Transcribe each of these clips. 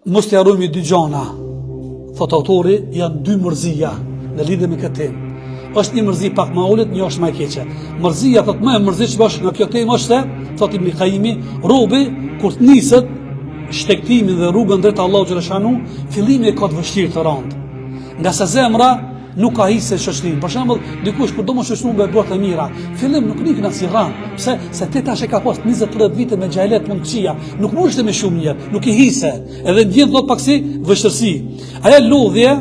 Mos të harrojmë dy gjana, thot autori, janë dy mërzia në lidhje me këtë temë. Është një mërzi pak më ulët, një është më e keqe. Mërzia thot më e mërzitshme është nga kjo temë është se, thot Ibn Qayyimi, robi kur të niset shtektimin dhe rrugën drejt Allahut xhaleshanu, fillimi ka të vështirë të rëndë. Nga sa zemra nuk ka hisë shoqërinë. Për shembull, dikush kur do të shoqërohet me bota të mira, fillim nuk nikën as i rran. Pse? Se ti tash e ka pas 20-30 vite me xhailet mund këqija. Nuk mundesh të me shumë mirë, nuk i hise. Edhe ndjen thot paksi vështirësi. Ajo lodhje,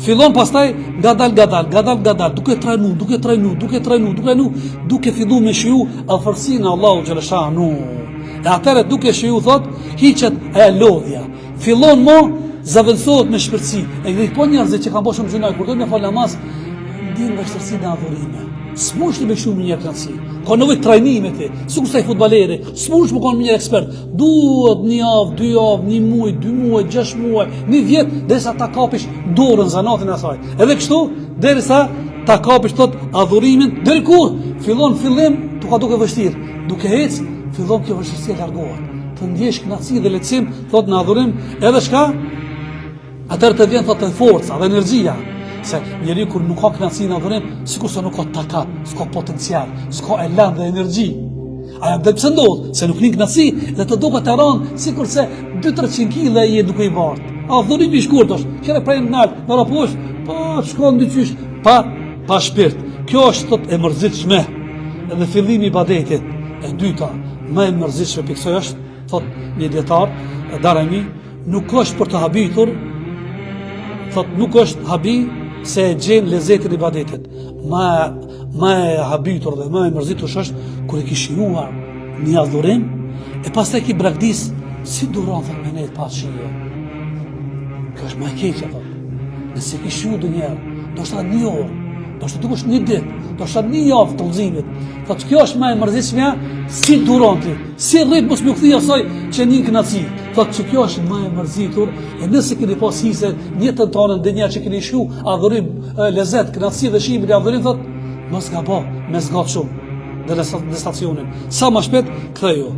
fillon pastaj gadal, duke trajnu, duke filluar me shiju afërsinë Allahu xhaleshanu. E atëre duke shiju thot, hiqet ajo lodhja. Fillon mo zavendësohet me shpirtësi. E këtë po njerëzit që kanë bërë shumë gjunaj, kur do me falë namaz, ndinë vështirësi në adhurime. S'mush të me shumë një knatësi. Ka nevojë trajnime ti. Sikur sa i futbolleri, s'mush më kanë një ekspert. Duhet një javë, 2 javë, 1 muaj, 2 muaj, 6 muaj, 1 vjet derisa ta kapish dorën zanatin e saj. Edhe kështu derisa ta kapish thot adhurimin, deri kur fillim tu ka duke vështirë. Duke ec, fillon kjo vështirësi largohet. Të ndjesh knatësi dhe lehtësim thot në adhurim, edhe çka? Atëherë të vjen thot e forca dhe energjia. Se njeriu kur nuk ka knatësi në adhurim, sikur se nuk ka takat, s'ka potencial, s'ka elan dhe energji. Aja dhe pse ndodh? Se nuk nin knatësi dhe të duket të rënë, sikur se 200-300 kg je duke i bartë. Adhurimi i shkurt është, qëre prej në nalt, në raposh, pa shkon dyqysh, pa shpirt. Kjo është thot e mërzitshme. Edhe fillimi i ibadetit. E dyta, më e mërzitshme piksoj është, thot një dietar, Darimi, nuk është për të habitur, thot nuk është habi se e gjen lezetin e ibadetit. Ma e habitur dhe ma e mërzitur është kur e ki shijuar një adhurim e pastaj ki braktis si duron thot me nejt pas shije. Kjo është ma e keqja thot. Nëse ki shiju dë njerë, do shta 1 orë, do shta dukush 1 ditë, do shta 1 javë të lëzimit. Thot kjo është ma e mërzitshmja si duron ti, si rrit mos më kthia saj që një knatësi. Thot që kjo është ma e mërzitur, e nëse keni pas hise njëtën tonë dhe njerë që keni shu adhurim, lezet, knatësi dhe shimin e adhurim, thot, mos nga ba, me zgat shumë dhe në stacionin. Sa ma shpet, ktheju.